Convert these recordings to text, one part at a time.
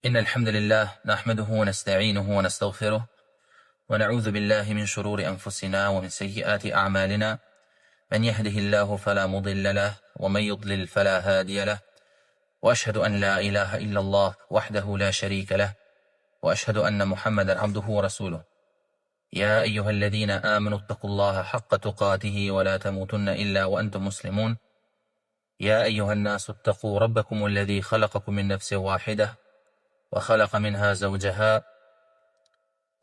إن الحمد لله نحمده ونستعينه ونستغفره ونعوذ بالله من شرور أنفسنا ومن سيئات أعمالنا من يهده الله فلا مضل له ومن يضلل فلا هادي له وأشهد أن لا إله إلا الله وحده لا شريك له وأشهد أن محمدا عبده ورسوله يا أيها الذين آمنوا اتقوا الله حق تقاته ولا تموتن إلا وأنتم مسلمون يا أيها الناس اتقوا ربكم الذي خلقكم من نفس واحدة وخلق منها زوجها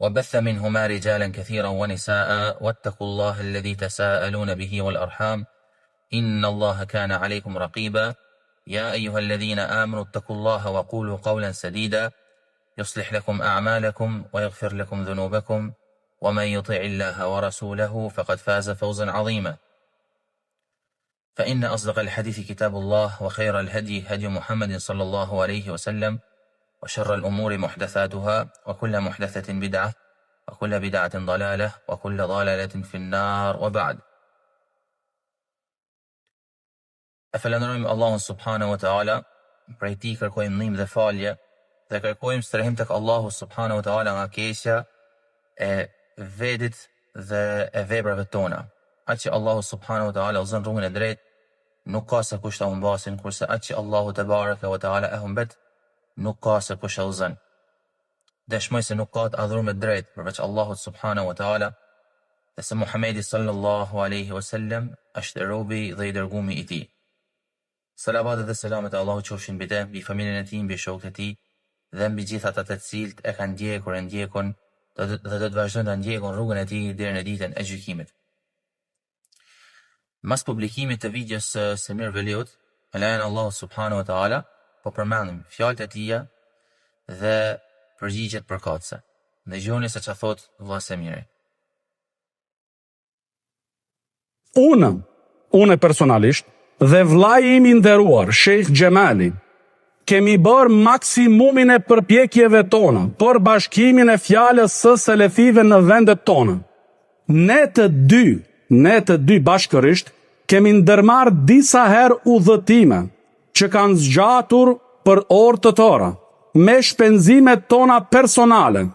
وبث منهما رجالا كثيرا ونساء واتقوا الله الذي تساءلون به والأرحام إن الله كان عليكم رقيبا يا أيها الذين آمنوا اتقوا الله وقولوا قولا سديدا يصلح لكم أعمالكم ويغفر لكم ذنوبكم ومن يطع الله ورسوله فقد فاز فوزا عظيما فإن أصدق الحديث كتاب الله وخير الهدي هدي محمد صلى الله عليه وسلم وشر الأمور محدثاتها وكل محدثة بدعة وكل بدعة ضلالة وكل ضلالة في النار وبعد. E falenderojmë Allahun subhanahu wa taala, prej tij kërkojmë ndihmë dhe falje dhe kërkojmë strehim tek Allahu subhanahu wa taala nga keqja e vetit dhe e veprave tona. Atë që Allahu subhanahu wa taala udhëzon rrugën e drejtë, nuk ka se kush ta humbasin, kurse atë që Allahu te baraka wa taala e humbet, nuk ka se kush e udhëzon. Dëshmoj se nuk ka të adhuruar me drejt përveç Allahut subhanahu wa taala, dhe se Muhamedi sallallahu alaihi wasallam është robi dhe i dërguari i tij. Salavat dhe selamet e Allahu qofshin mbi te, mbi familjen e tij, mbi shokët e tij dhe mbi gjithë ata të cilët e kanë ndjekur e ndjekun dhe do të vazhdojnë ta ndjekun rrugën e tij deri në ditën e gjykimit. Mas publikimit të videos së Semir Veliut, me lejen e Allahut subhanahu wa taala, po përmendim fjalët e tij dhe përgjigjet përkatëse. Dëgjoni se çfarë thot vëlla Semiri. Unë personalisht dhe vllai im i nderuar, Sheikh Xhemali, kemi bërë maksimumin e përpjekjeve tona për bashkimin e fjalës së selefive në vendet tona. Ne të dy bashkërisht kemi ndërmarrë disa herë udhëtime që kanë zgjatur për orë të tëra, me shpenzimet tona personale,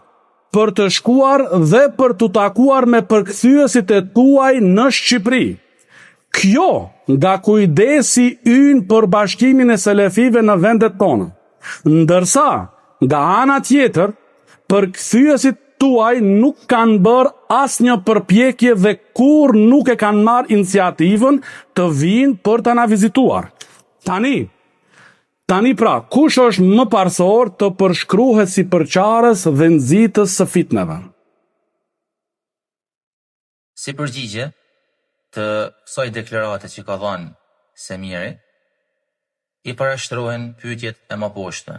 për të shkuar dhe për të takuar me përkthyesit e tuaj në Shqipëri. Kjo nga kujdesi ynë për bashkimin e selefive në vendet tona. Ndërsa, nga ana tjetër, përkthyesit tuaj nuk kanë bërë asnjë përpjekje dhe kur nuk e kanë marrë iniciativën të vinë për të na vizituar. Tani pra, kush është më parsor të përshkruhet si përçarës dhe nxitës së fitneve? Si përgjigje të kësaj deklarate që ka dhënë Semiri, i parashtrohen pyetjet e mëposhtme.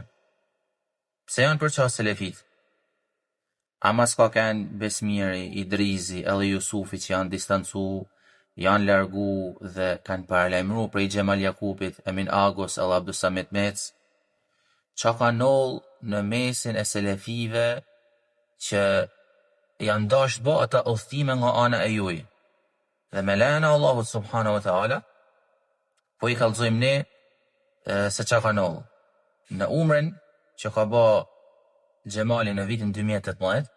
Pse janë përçarë selefit? Ama s'ka kanë Besmiri, Idrizi, Elli Jusufi që janë distancu, janë largu dhe kanë paralajmëruar prej Xhemal Jakupit, Emin Agos, El Abdusamit Mec, që ka noll në mesin e selefive që janë dashur bë ata udhëtime nga ana e juaj. Dhe me lejen e Allahut subhanahu wa taala, po i kallëzojmë ne se që ka noll. Në umren që ka bë Xhemali në vitin 2018,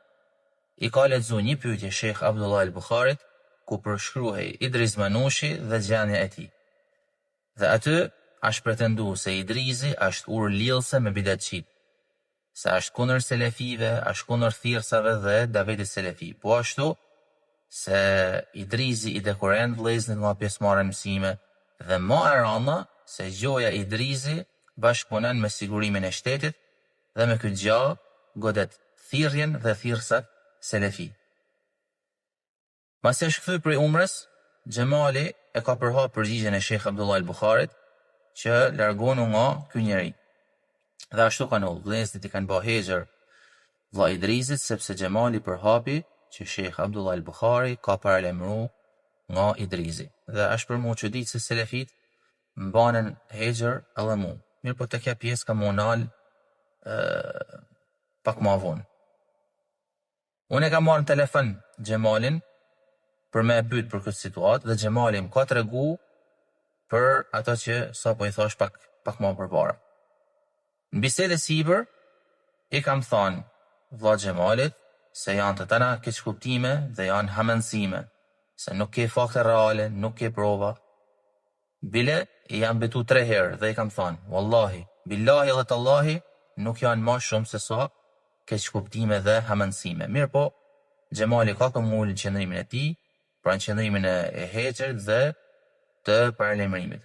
i ka lexuar një pyetje Sheikh Abdullah al-Bukharit, ku përshkruhej Idris Manushi dhe gjendja e tij. Dhe aty është pretenduar se Idrizi është urlillse me bidatçit, se është kundër selefive, është kundër thirrsave dhe Davedit Selefi. Po ashtu se Idrizi i dekurent vëllezërit nga pjesëmarrja në mësime dhe më e rënda se gjoja e Idrizi bashkëpunon me sigurimin e shtetit dhe me këtë gjë godet thirrjen dhe thirrsat selefi. Pasi është kthy prej umrës, Xhemali e ka përhap përgjigjen e Sheikh Abdullah al-Bukharit që largonu nga ky njeri. Dhe ashtu kanë vëllezërit i kanë bë hexher vëlla Idrizit sepse Xhemali përhapi që Sheikh Abdullah al-Bukhari ka paralajmëruar nga Idrizi. Dhe është për mua çudit se selefit mbanen hexher edhe mu. Mirë po të kjo pjesë ka monal pak ma vonë. Unë e kam marrë në telefon Xhemalin për me e pyet për këtë situatë dhe Xhemali më ka tregu për ato që sa po i thash pak ma përpara. Në bisedë e sipër, I kam thonë vlla Xhemalit se janë të tëra keqkuptime dhe janë hamendësime, se nuk ke fakte reale, nuk ke prova. Bile i jam betu 3 herë dhe i kam thonë, wallahi, billahi dhe tallahi, nuk janë ma shumë se sa keqkuptime dhe hamendësime. Mirë po, Xhemali ka këmull në qëndrimin e tij, pra në qëndrimin e heqërt dhe të paralajmërimit.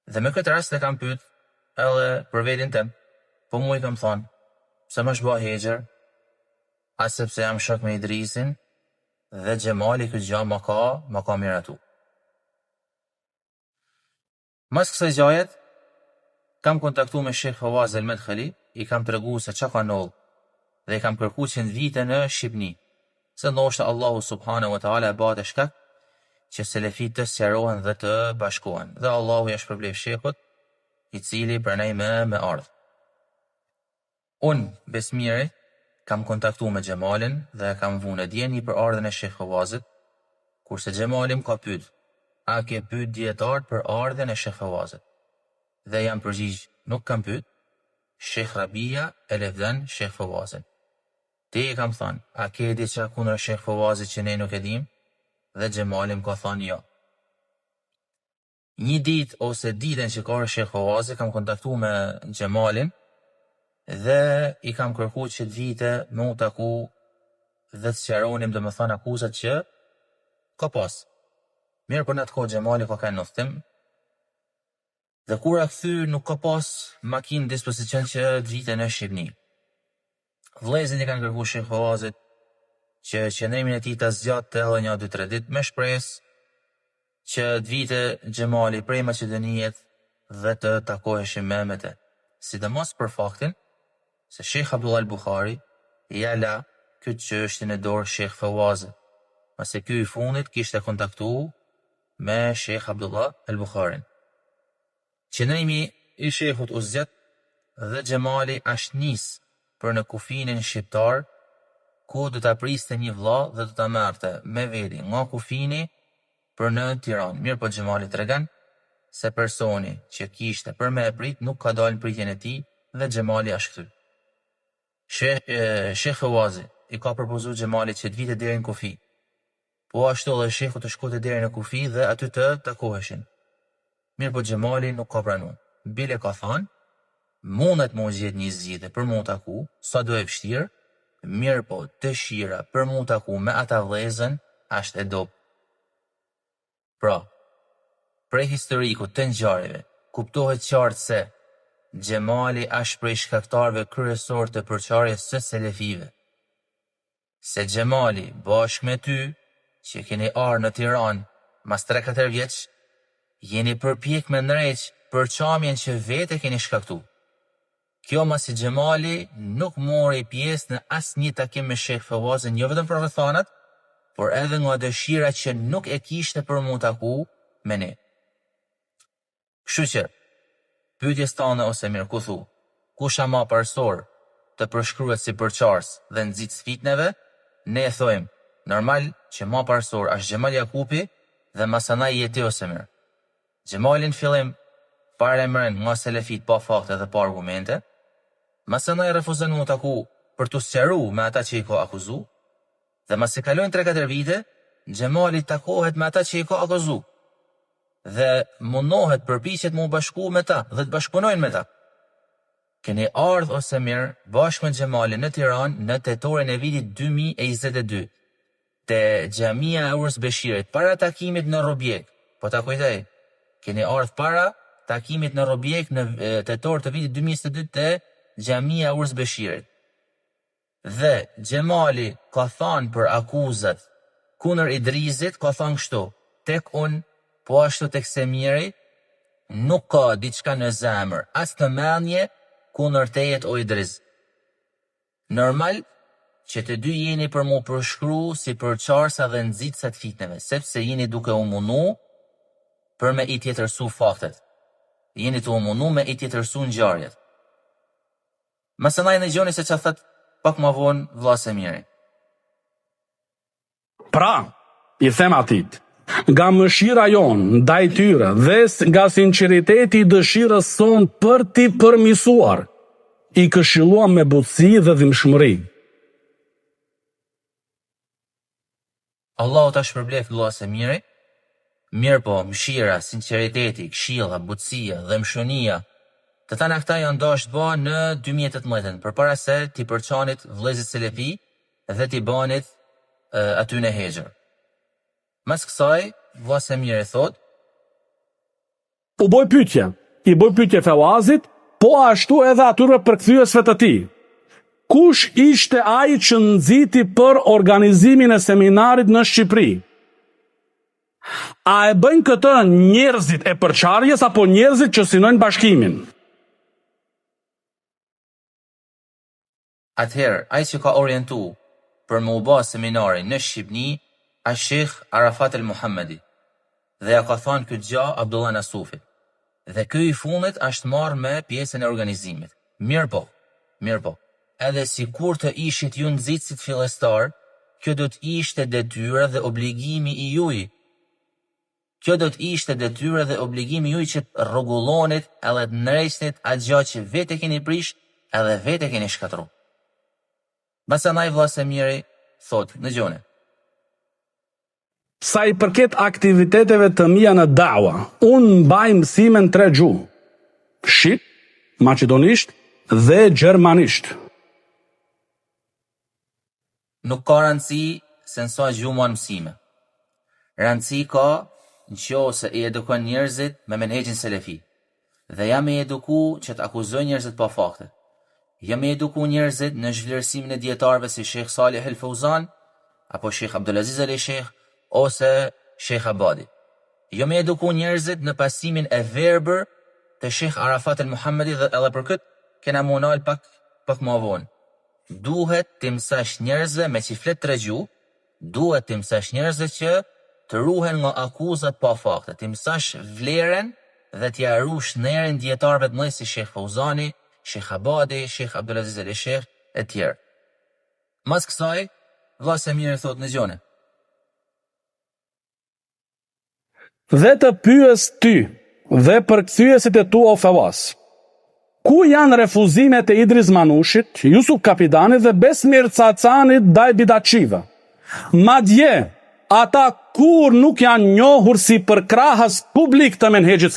Dhe me këtë rast e kam pyet edhe për veten tem, po mu i kam thonë, se më shba heqër, as sepse jam shok me Idrisin, dhe Xhemali këtë gjë ma ka miratu. Mas kësaj gjajet, kam kontaktu me Shekh Fawaz El Medkhali, i kam tregu se qa ka noll, dhe i kam kërku që në vite në Shqipni, se ndoshta Allahu subhanahu wa taala e bate shkak që selefit të sqarohen dhe të bashkohen, dhe Allahu ja shpërblef Shekhut, i cili pranoi me ardh. Unë, besmiri, kam kontaktu me Xhemalin dhe kam vu në djeni për ardhen e Shekh Fawazit, kurse Xhemalim ka pyet, a ke pyet dietar për ardhen e Shekh Fawazit? Dhe jam përgjigj, nuk kam pyet. Shekh Rabia e lefdan Shekh Fawazit. Te i kam thënë, a ke diçka kundër Shekh Fawazit që ne nuk e dim? Dhe Xhemalim ka thënë jo. Një ditë ose ditën që ka Shekh Fawazit, kam kontaktu me Xhemalin dhe i kam kërku që të vite me u taku dhe të sqaronim dhe me thënë akuzat që ka pas. Mirë për në të kohë Xhemali ka kanë në thtim, dhe kur a kthy nuk ka pas makinë dispozicion që të vite në Shqipni. Vëllezërit i kanë kërku Shekh Fawazit që qëndrimin e tij ta zgjatë edhe një 2-3 ditë me shpresë që të vite Xhemali prej Maqedonijet dhe të takoheshim me te. Sidomos për faktin se Shekh Abdullah al-Bukhari ja la këtë çështje në dorë Shekh Fawazit, pasi ky i fundit kishte kontaktu me Shekh Abdullah al-Bukharin. Qëndrimi i Shekhut u zgjat dhe Xhemali ashtë nis për në kufinin shqiptar, ku do ta priste një vlla dhe do ta merrte me veti nga kufini për në Tiranë. Mirë po Xhemali tregon se personi që kishte për me e prit nuk ka dalë në pritjen e tij dhe Xhemali ashtë kthy. Shekh Fawazi i ka propozuar Xhemalit që të vite deri në kufi, po ashtu edhe Shekhu të shkote deri në kufi dhe aty të takoheshin. Mirë po Xhemali nuk ka pranuar. Bile ka thënë, mundet më gjetë një zgjidhje për mu taku, sa do e vështirë, mirë po dëshira për mu taku me ata vëllezën ashtë e dobë. Pra, prej historikut të ngjarjeve, kuptohet qartë se Xhemali është prej shkaktarëve kryesor të përçarjes së selefive. Se Xhemali bashkë me ty, që keni ardhur në Tiranë mas 3-4 vjeç, jeni përpjek me ndreq përçamjen që vete keni shkaktu. Kjo masi Xhemali nuk mori pjesë në asnjë takim me Shekh Fawazin, jo vetëm për rrethanat, por edhe nga dëshira që nuk e kishte për mu taku me ne. Kështu që, pyetjes tane ose mirë ku thu, kush ama parsor të përshkruhet si përçars dhe nxitës fitneve, ne e thojmë, normal që ma parsor është Xhemal Jakupi dhe masanaj jeti ose mirë. Xhemalin fillim paralajmëren nga selefit pa fakte dhe pa argumente, masanaj refuzon mu taku për të sqaru me ata që i ka akuzu, dhe masi kalojnë 3-4 vite, Xhemali takohet me ata që i ka akuzu, dhe mundohet përpiqet mu bashku me ta dhe të bashkëpunojnë me ta. Keni ardhur ose mirë bashkë me Xhemalin në Tiranë në tetorin e vitit 2022, te Xhamia e Urs Beshirit, para takimit në Robjek. Po ta kujtoj, keni ardhur para takimit në Robjek në tetor të vitit 2022 te Xhamia e Urs Beshirit. Dhe Xhemali ka thënë për akuzat kundër Idrisit, ka thënë kështu, tek unë, po ashtu tek Semiri, nuk ka diçka në zemër, as të mendje kundër tejet o Idris. Normal që të dy jeni për mu përshkru si përçarsa dhe nxitësat fitneve, sepse jeni duke u munu për me i tjetërsu faktet. Jeni të u munu me i tjetërsu ngjarjet. Masanaj në gjoni se që thët pak ma vonë vlla Semiri. Pra, i them atit, nga mëshira jonë ndaj tyre dhe nga sinqeriteti i dëshirës son për t'i përmisuar, i këshilluam me butësi dhe dhimbshmëri. Allahu ta shpërbleft vëllai e miri. Mirë po, mëshira, sinqeriteti, këshilla, butësia dhe mshonia, të tana këta janë dashur bë në 2018, përpara se t'i përçanit vëllezërit selefi dhe t'i banit aty në hexhër. Mas kësaj, vëllai e miri thot, i boj pyetje Fawazit, po ashtu edhe atyre përkthyesve të tij. Kush ishte ai që nxiti për organizimin e seminarit në Shqipëri? A e bëjnë këtë njerëzit e përçarjes apo njerëzit që synojnë bashkimin? Atëherë, ai që ka orientu për më u bë seminari në Shqipni, është Sheikh Arafat el Muhammedi, dhe ja ka thënë këtë gjë Abdullah Nasufi. Dhe ky i fundit është marrë me pjesën e organizimit. Mirë po. Edhe sikur të ishit ju nxitësit fillestar, kjo do të ishte detyra dhe obligimi i juaj. Kjo do të ishte detyra dhe obligimi juaj që të rregullonit edhe të ndreqnit atë gjë që vetë keni prish edhe vetë keni shkatru. Masanaj vëllai e miri thot në gjone. Sa i përket aktiviteteve të mia në dawa, unë mbaj mësime në 3 gjuhë: shqip, maqedonisht dhe gjermanisht. Nuk ka rëndësi se në sa gjuhë mon mësime. Rëndësi ka nëse i edukon njerëzit me menhexhin selefi. Dhe jam i eduku që të akuzoj njerëzit pa fakte. Jam i eduku njerëzit në zhvlerësimin e dietarëve si Sheikh Salih El Fauzan, apo Sheikh Abdulaziz El Sheikh, ose Sheikh Abadi. Jam i eduku njerëzit në pasimin e verbër të Sheikh Arafat El Muhammedi dhe edhe për këtë kena monal pak më vonë. Duhet të mësosh njerëzve me që flet 3 gjuhë, duhet të mësosh njerëzve që të ruhen nga akuzat pa fakte, të mësosh vlerën dhe t'ja rush nerin dietarëve të mëdhenj si Sheikh Fauzani, Sheikh Abadi, Sheikh Abdulaziz El Sheikh e tjerë. Mas kësaj, vëllai e mirë thot në gjone. Dhe të pyes ty dhe përkthyesit e tu o Fawaz, ku janë refuzimet e Idris Manushit, Jusuf Kapidanit dhe Besmir Cacanit ndaj bidatçive? Madje ata kur nuk janë njohur si përkrahës publik të menhexhit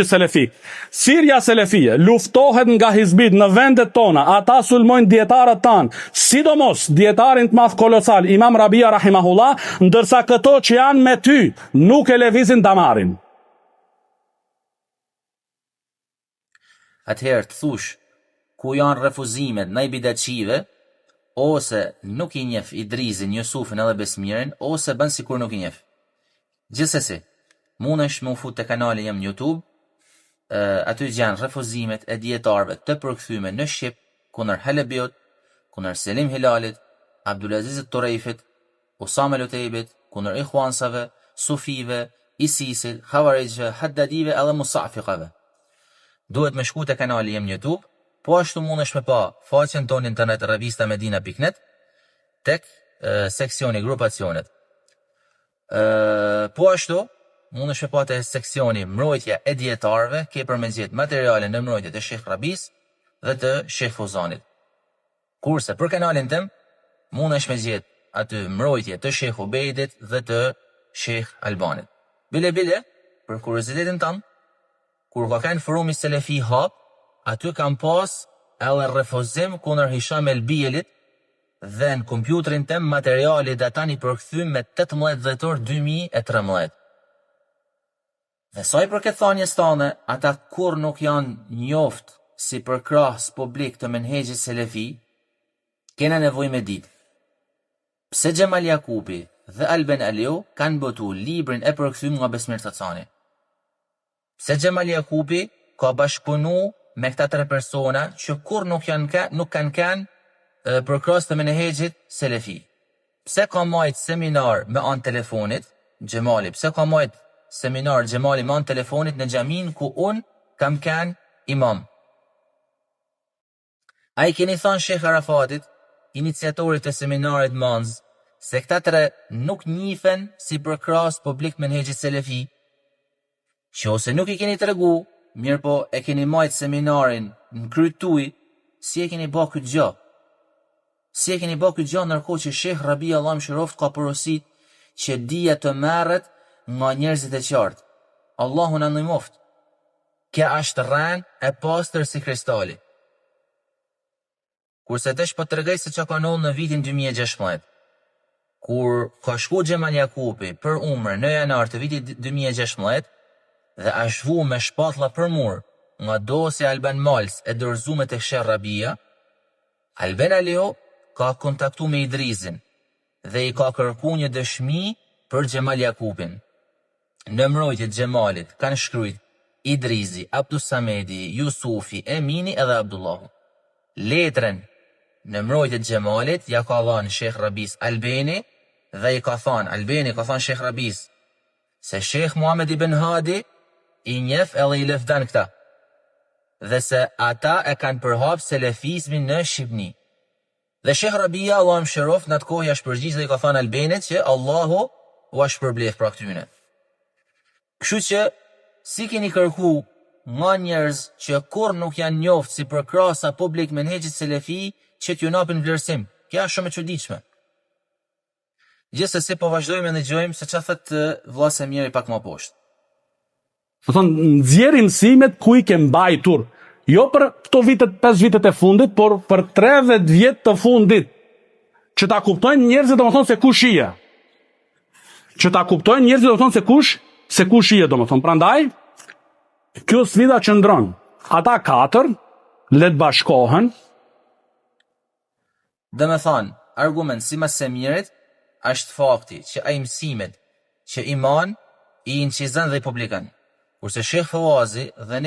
selefi. Sirja selefie luftohet nga hizbit në vendet tona, ata sulmojnë dietarët tanë, sidomos dietarin të madh kolosal Imam Rabia rahimahullah, ndërsa këto që janë me ty nuk e lëvizin damarin. Atëherë të thush, ku janë refuzimet ndaj bidatçive, ose nuk i njeh Idrisin, Jusufin edhe Besmirin, ose bën sikur nuk i njeh. Gjithsesi, mundesh me u fut te kanali jam në YouTube, aty gjanë refuzimet e dietarëve të përkthyme në Shqip, kundër Halebiut, kundër Selim Hilalit, Abdulazizit Turejfit, Usame Lutejbit, kundër Ikhwansave, Sufive, Isisit, Khawarijve, Haddadive edhe Musafiqave. Duhet me shku te kanali jem në YouTube, po ashtu mundesh me pa faqen tonë internet revistamedina.net tek seksioni grupacionet. Po ashtu mundesh me pa te seksioni mbrojtja e dietarëve, ke për me gjetë materiale në mbrojtje të Sheikh Rabis dhe të Sheikh Fauzanit. Kurse për kanalin tim mundesh me gjetë aty mbrojtje të Sheikh Ubejdit dhe të Sheikh Albanit. Bile, për kuriozitetin tam, kur ka kanë forumi selefi hap, aty kam pas edhe refuzim kundër Hisham Elbielit dhe në kompjuterin tim materiali datani përkthym me 18 dhjetor 2013. Dhe sa i përket thënies tane, ata kur nuk janë njoft si përkrahës publik të menhexhit selefi, kena nevojë me ditë. Pse Xhemal Jakupi dhe Alben Aliu kanë botu librin e përkthym nga Besmir Cacani? Pse Xhemal Jakupi ka bashkëpunu me këta 3 persona që kur nuk kanë përkrahës të menhexhit selefi? Pse ka majt seminar me anë telefonit Xhemali? Pse ka majt seminar Xhemali me anë telefonit në xhamin ku unë kam kanë imam? A i keni thënë Sheikh Arafatit, iniciatorit të seminarit Manz, se këta 3 nuk njihen si përkrahës publik menhexhit selefi? që ose nuk i keni tregu, mirë po e keni majtë seminarin në kryt tuj, si e keni bë këtë gjë? Si e keni bë këtë gjë ndërkohë që Sheh Rabi Allah mëshiroft ka porosit që dija të merret nga njerëzit e qartë. Allahu na ndihmoft. Kjo është rën e pastër si kristali. Kurse tash po tregoj se çka ka ndodhur në vitin 2016. Kur ka shku Xhemal Jakupi për umrë në janar të vitit 2016 dhe është vu me shpatlla për mur nga dosja Alban Mals e dorëzuar tek Sheh Rabia, Alban Alio ka kontaktu me Idrizin dhe i ka kërku një dëshmi për Xhemal Jakupin. Në mbrojtje të Xhemalit kanë shkruajt Idrizi, Abdus Samedi, Jusufi, Emini edhe Abdullahu. Letrën në mbrojtje të Xhemalit ja ka dhënë Sheh Rabis Albani dhe i ka thënë Albani ka thënë Sheh Rabis se Sheh Muhammad ibn Hadi i njeh edhe i lëvdan këta dhe se ata e kanë përhap selefizmin në Shqipni. Dhe Sheh Rabia, Allah më shërof, në atë kohë është përgjigj dhe i ka thënë Albanit që Allahu u është përblef për këtyne. Kështu që, si keni kërku nga njerëz që kur nuk janë njoftë si për krasa publik me menhegjit selefi që t'ju napin vlerësim. Kja është shumë e çuditshme. Gjithsesi po vazhdojmë e dëgjojmë se çfarë thotë vëlla Semiri pak më poshtë. Do thonë, nxjerrim mësimet ku i ke mbajtur. Jo për këto vitet, 5 vitet e fundit, por për 30 vjet të fundit. Që ta kuptojnë njerëzit domethënë se kush je. Që ta kuptojnë njerëzit domethënë se kush je domethënë. Prandaj kjo sfida qëndron. Ata 4 le të bashkohen. Domethënë, argument si mas Semirit është fakti që ai mësimet që iman i incizon dhe i publikan. Kurse Sheh Fawazi dhe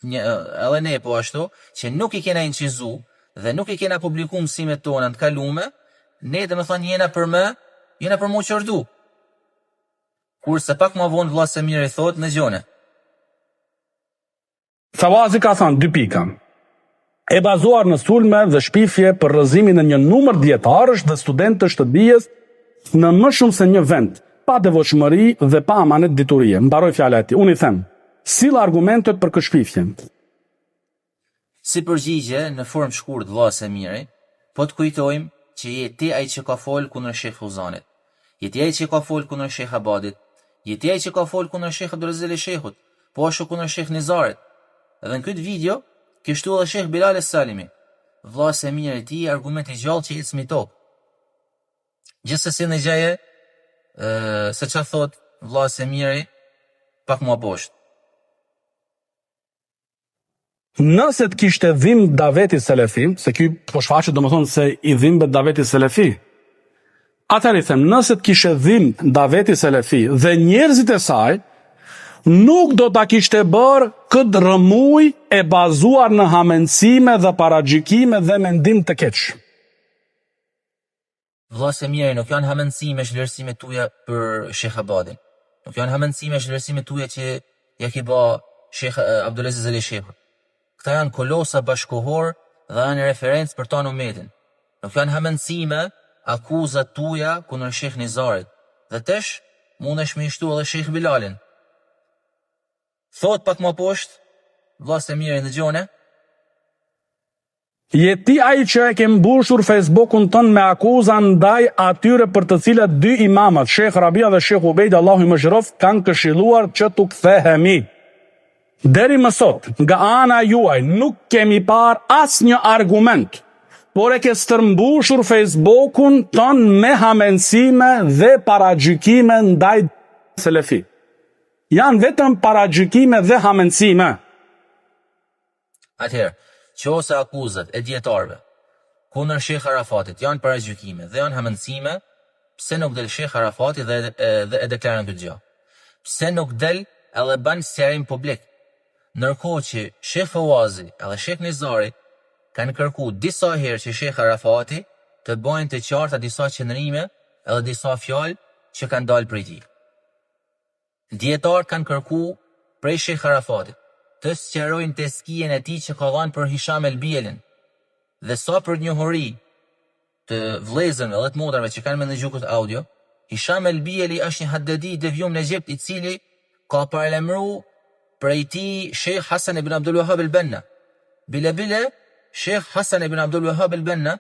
edhe ne po ashtu, që nuk i kena incizu dhe nuk i kena publiku mësimet tona të kalume, ne dhe me thonë jena për mu qërdu. Kurse pak ma vonë vëlla Semiri thot në gjone. Fawazi ka thënë 2 pika. E bazuar në sulme dhe shpifje për rrëzimin e një numër dietarësh dhe studentësh të dijes në më shumë se një vend, pa devotshmëri dhe pa amanet diturie. Mbaroj fjala e tij. Unë i them, sill argumentet për këtë shpifje. Si përgjigje në formë shkurt vëlla Semiri, po të kujtojmë që je ti ai që ka fol kundër Sheh Fuzanit. Je ti ai që ka fol kundër Sheh Abadit. Je ti ai që ka fol kundër Sheh Abdulaziz Shehut, po ashtu kundër Sheh Nizarit. Dhe në këtë video kështu edhe Sheh Bilal Salimi. Vëlla Semiri ti argumenti gjallë që ecmi tok. Gjithsesi në gjaje se çfarë thot vëlla Semiri pak më poshtë. Nëse të kishte dhim daveti selefi, se ky po shfaqet domethënë se i dhimbet daveti selefi. Atëherë i them, nëse të kishte dhim daveti selefi dhe njerëzit e saj nuk do ta kishte bërë këtë rëmuj e bazuar në hamendësime dhe paragjykime dhe mendim të keq. Vëlla Semiri, nuk janë hamendësime vlerësime tuaja për Sheh Abadin. Nuk janë hamendësime vlerësime tuaja që ja ki bë Sheh Abdulaziz Shehut. Këta janë kolosa bashkohor dhe janë referencë për tonë umetin. Nuk janë hamendësime akuzat tuaja kundër Sheh Nizarit. Dhe tesh mundesh me ishtu edhe Sheh Bilalin. Thot pak më poshtë, vëlla Semiri në gjone. Je ti ai që e ke mbushur Facebookun tënd me akuza ndaj atyre për të cilat 2 imamat, Sheh Rabia dhe Sheh Ubejd, Allahu i mëshiroft, kanë këshilluar që t'u kthehemi. Deri më sot, nga ana juaj, nuk kemi parë asnjë argument, por e ke stërmbushur Facebookun tënd me hamendësime dhe paragjykime ndaj selefi. Janë vetëm paragjykime dhe hamendësime. Atëherë, qose akuzat e dietarëve kundër Sheh Arafatit janë paragjykime dhe janë hamendësime, pse nuk del Sheh Arafati dhe e deklaron këtë gjë? Pse nuk del edhe bën sqarim publik? Ndërkohë që Sheh Fawazi edhe Sheh Nizari kanë kërku disa herë që Sheh Arafati të bëjnë të qarta disa qëndrime edhe disa fjalë që kanë dalë prej tij. Dietar kanë kërku prej Sheh Arafatit të sqarojnë teskijen e tij që ka dhënë për Hisham el-Bielin. Dhe sa për njohuri të vëllezërve dhe të motrave që kanë me ndëgju këtë audio, Hisham el-Bieli është një haddadi devijum në Egjipt i cili ka paralajmëruar prej tij Sheikh Hasan ibn Abdul Wahhab al-Banna. Bile Sheikh Hasan ibn Abdul Wahhab al-Banna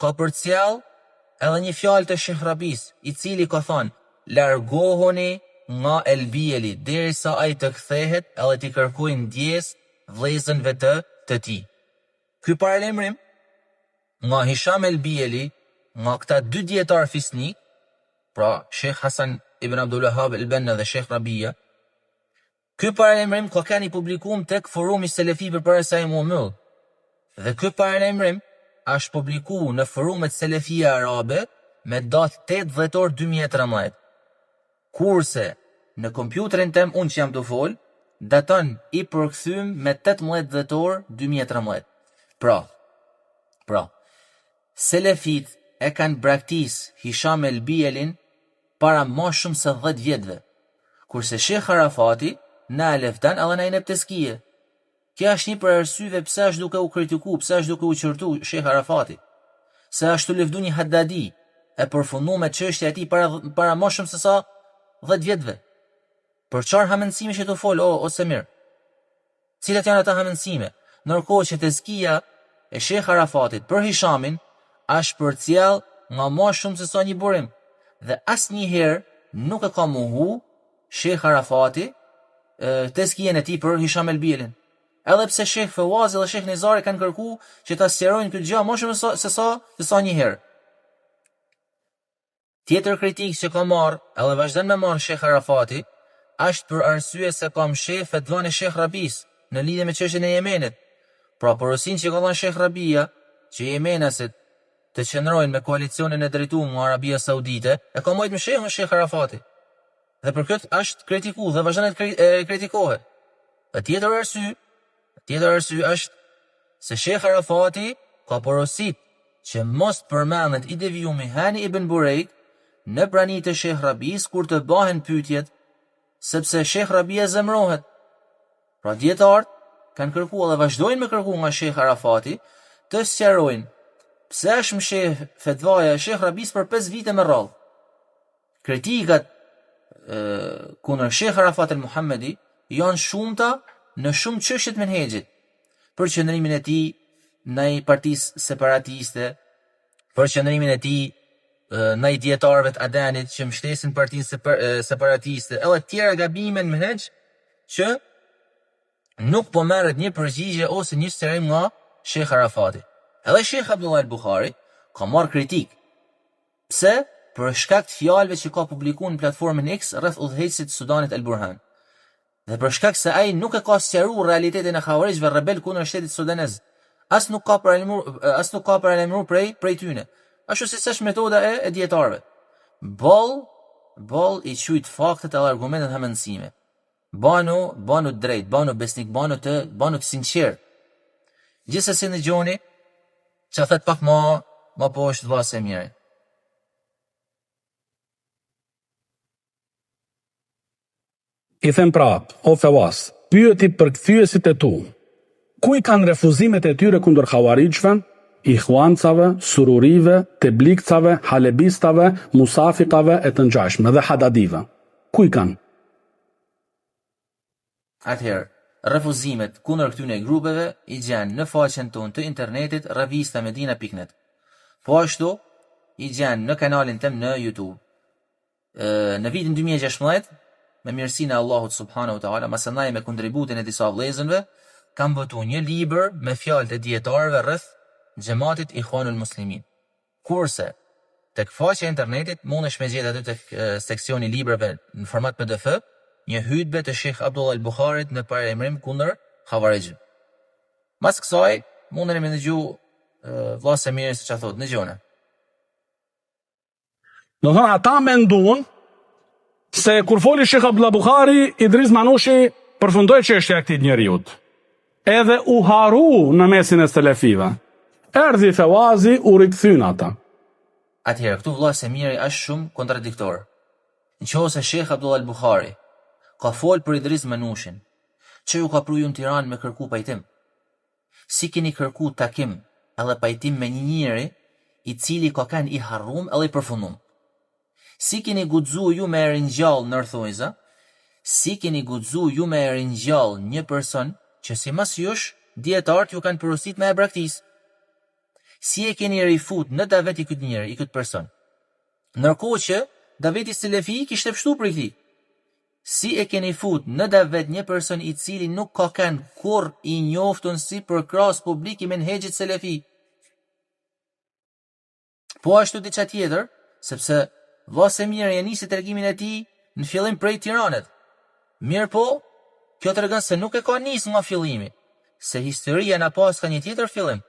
ka përcjell edhe një fjalë të Sheikh Rabis, i cili ka thënë: largohuni nga El-Bieli derisa ai të kthehet edhe t'i kërkojnë ndjes vëllezërve të tij. Ky paralajmërim nga Hisham El-Bieli, nga këta dy dietar fisnik, pra Sheikh Hasan ibn Abdul Wahhab al-Banna dhe Sheikh Rabia, ky paralajmërim ka qenë i publikuar tek forumi Selefi përpara se ai mu myll. Dhe ky paralajmërim është publikuar në forumet Selefie arabe me datë 8 dhjetor 2013. Kurse në kompjuterin tem unë që jam të fol, daton i përkthym me 18 dhjetor 2013. Pra, Selefit e kanë braktis Hisham El-Bielin para ma shumë se 10 vjetëve, kurse Sheikh Arafati na e leftan edhe na i nep teskije. Kja është një për arsyeve pse është duke u kritiku, pse është duke u qërtu Sheikh Arafati, se është të lëvdu një Haddadi e përfundu me çështja e tij para ma shumë se sa 10 vjetëve. Për çfarë hamendësime që të fol, o Semir? Cilat janë ata hamendësime? Ndërkohë që teskija e Sheikh Arafatit për Hishamin është përcjell nga ma shumë se sa një burim, dhe asnjëherë nuk e ka mohu Sheikh Arafati teskijen e tij për Hisham El-Bielin. Edhe pse Sheikh Fewazi dhe Sheikh Nizari kanë kërku që ta sqarojnë këtë gjë më shumë se sa një herë. Tjetër kritik që ka marrë edhe vazhdon me marrë Sheikh Arafati është për arsye se ka msheh fetvan e Sheikh Rabis në lidhje me çështjen e Yemenit. Pra porosin që ka dhënë Sheikh Rabia që Yemenasit të qëndrojnë me koalicionin e drejtuar nga Arabia Saudite e ka marrë me Sheikh Arafati. Dhe për këtë është kritikuar dhe vazhdon të kritikohet. Tjetër arsye është se Sheikh Arafati ka porosit që mos përmendet i devijumi Hani ibn Burejk në pranitë e Sheikh Rabis kur të bahen pyetjet, sepse Sheikh Rabia zemrohet. Pra dietarët kanë kërkuar dhe vazhdojnë me kërku nga Sheikh Arafati të sqarojnë pse është msheh fetvaja e Sheikh Rabis për 5 vite me radhë. Kritikat kundër Sheikh Arafat el-Muhammedi janë shumëta në shumë çështje të menhexhit, për qëndrimin e tij ndaj partisë separatiste, për qëndrimin e tij ndaj dietarëve të Adanit që mbështesin partinë separatiste, edhe tjera gabime në menhexh që nuk po merret një përgjigje ose një sqarim nga Sheikh Arafati. Edhe Sheikh Abdullah al-Bukhari ka marrë kritik. Pse? Për shkak të fjalëve që ka publikuar në platformën X rreth udhëheqësit Sudanit El Burhan. Dhe për shkak se ai nuk e ka sqaruar realitetin e Khawarijve rebel kundër shtetit sudanez, as nuk ka paralajmëruar prej tyne. Ashtu si është metoda e dietarëve. Boll i çujt faktet e argumentet hamendësime. Banu drejt, banu besnik, banu të sinqert. Gjithsesi në gjoni që thet pak ma poshtë vllazë e mirë. I them prap, o Fewaz, pyeti për kthyesit e tu. Ku i kanë refuzimet e tyre kundër Khawarijve, Ikhwancave, Sururive, Teblikcave, Halebistave, Musafikave e të ngjashme dhe Hadadive? Ku i kanë? Atëherë, refuzimet kundër këtyre grupeve i gjen në faqen tonë të internetit revistamedina.net. Po ashtu i gjen në kanalin tem në YouTube. Në vitin 2016, me mirësinë e Allahut subhanahu wa taala, masanaj me kontributin e disa vëllezërve, kam botuar një libër me fjalët e dietarëve rreth xhamatit Ikhwanul Muslimin. Kurse tek faqja e internetit mundesh me gjetë aty tek seksioni librave në format PDF një hutbe të Sheikh Abdullah al-Bukharit në paralajmërim kundër Khawarijve. Mas kësaj mundeni me dëgju vllazë e mirë se çfarë thotë, dëgjoni. Do thonë ata menduan se kur foli Sheikh Abdullah Bukhari, Idris Manushi përfundoi çështja e këtij njeriu. Edhe u haru në mesin e selefive. Erdhi Fewazi u rikthyn ata. Atëherë këtu vllazë e mirë është shumë kontradiktor. Nëse Sheikh Abdullah al-Bukhari ka fol për Idris Manushin, që ju ka pruju në Tiranë me kërku pajtim. Si keni kërku takim edhe pajtim me një njeri i cili ka kanë i harrum edhe i përfundum? Si keni guxu ju me ringjall nërthojza? si keni guxu ju me e ringjall një person që si mas jush, dietarët ju kanë porosit me e braktis. Si e keni rifut në davet i këtë njëri, i këtë person. Ndërkohë që daveti selefi kishte pështu për i këtij. Si e keni fut në davet një person i cili nuk ka kanë kur i njoftun si për krahas publik i menhexhit selefi. Po ashtu diçka tjetër, sepse vlla Semiri e nisi tregimin e tij në fillim prej Tiranës. Mirë po, kjo tregon se nuk e ka nis nga fillimi, se historia na pas ka një tjetër fillim.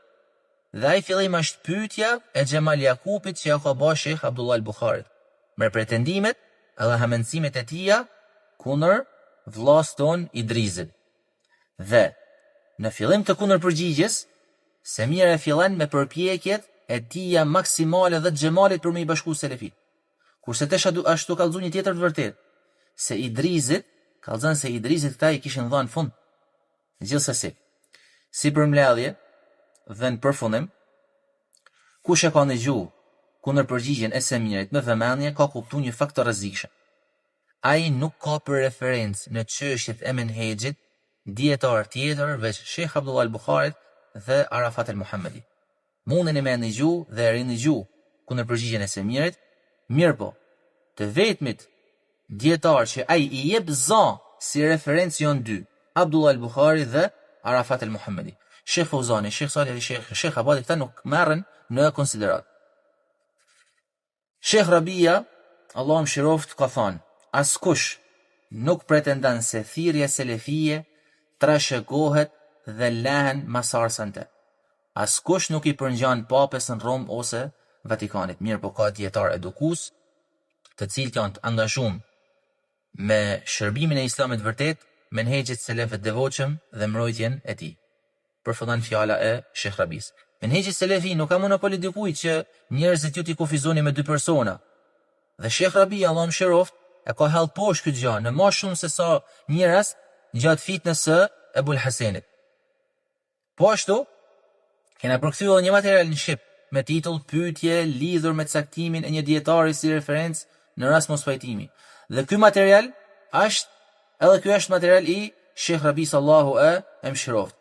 Dhe ai fillim është pyetja e Xhemal Jakupit që ja ka bërë Sheikh Abdullah al-Bukharit, me pretendimet edhe hamencimet e tija kundër vllas ton Idrizit. Dhe në fillim të kundër përgjigjes, Semiri e fillon me përpjekjet e tija maksimale dhe të Xhemalit për me i bashku selefit. Kurse tesh ashtu kallëzu një tjetër të vërtet, se Idrizit, kallëzën se Idrizit këta i kishin dhënë fund. Gjithsesi, si përmbledhje dhe në përfundim, kush e ka ndëgju kundër përgjigjen e Semirit me vëmendje ka kuptu një fakt të rrezikshëm. Ai nuk ka për referencë në çështjet e menhexhit dietar tjetër veç Sheikh Abdullah al-Bukharit dhe Arafat al-Muhammadi. Mundeni me ndëgju dhe rindëgju kundër përgjigjen e Semirit, mirë po, të vetmit dietar që ai i jep zon si referencë janë dy, Abdullah al-Bukhari dhe Arafat al-Muhammadi. Sheikh Fauzani, Sheikh Salih dhe Sheikh Abadi këta nuk merren në konsiderat. Sheikh Rabia, Allah më shiroft, ka thonë, askush nuk pretendon se thirrja selefie trashëgohet dhe lehen masarsante. Askush nuk i përngjan papes në Rom ose Vatikanit. Mirë po ka dietar edukus, të cilët janë të angazhuar me shërbimin e Islamit vërtet, menhexhet selefët devotshëm dhe mbrojtjen e tij. Përfundon fjala e Sheikh Rabis. Menhexhi selefi nuk ka monopoli dikujt që njerëzit ju t'i kufizoni me dy persona. Dhe Sheikh Rabi, Allah më shiroft, e ka hell poshtë këtë gjë në më shumë se sa njerëz gjatë fitnës së Ebul Hasenit. Po ashtu, kena përkthyer një material në shqip me titull Pyetje lidhur me caktimin e një dietari si referencë në rast mos pajtimi. Dhe ky material është material i Sheikh Rabis, Allahu e mëshiroft.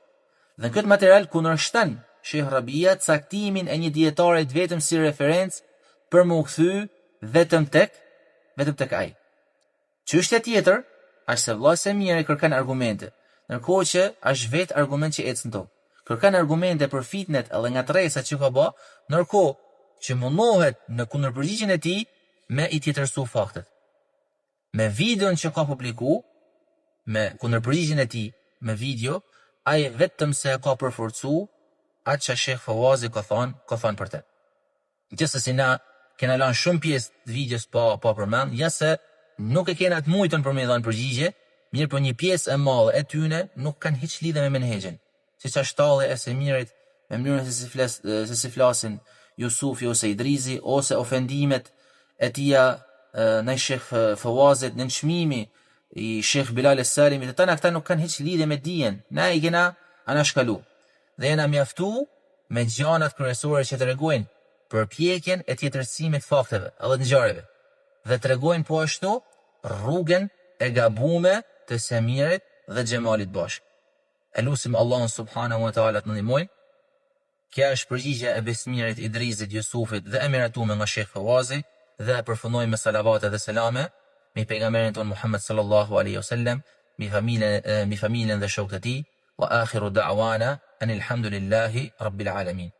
Dhe në këtë material kundërshton Sheikh Rabia caktimin e një dietari vetëm si referencë për më u kthy vetëm tek ai. Çështja tjetër është se vllai Semiri kërkon argumente, ndërkohë që është vetë argument që ecën tokë. Kërkon argumente për fitnet edhe ngatresat që ka bë, ndërkohë që mundohet në kundërpërgjigjen e tij me i tjetërsu faktet. Me videon që ka publiku, me kundërpërgjigjen e tij me video, ai vetëm se ka përforcu atë që Sheikh Fawazi ka thonë për te. Gjithsesi na kena lanë shumë pjesë të videos pa përmend, ja se nuk e kena të mujtën për me dhënë përgjigje, mirë për një pjesë e madhe e tyne nuk kanë hiç lidhje me menhexhin. Siç është talli e Semirit me mënyrën se si flasin Jusufi ose Idrizi, ose ofendimet e tia në Sheikh Fawazit, në çmimi i Sheikh Bilal es-Salimi, të tëna këta nuk kanë hiç lidhje me dijen. Na i kena anashkalu. Dhe jena mjaftu me gjanat kryesore që tregojnë përpjekjen e tjetërsimit fakteve edhe të ngjarjeve. Dhe tregojnë po ashtu rrugën e gabume të Semirit dhe Xhemalit bashkë. Elusim Allahun subhanahu wa taala të ndihmojë. Kjo është përgjigja e Besmirit, Idrizit, Jusufit dhe emiratuar nga Sheikh Fawazi, dhe përfundojmë me salavate dhe selame me pejgamberin ton Muhammed sallallahu alaihi wasallam, mi familjen dhe shokët e tij, wa akhiru da'wana anil hamdulillahi rabbil alamin.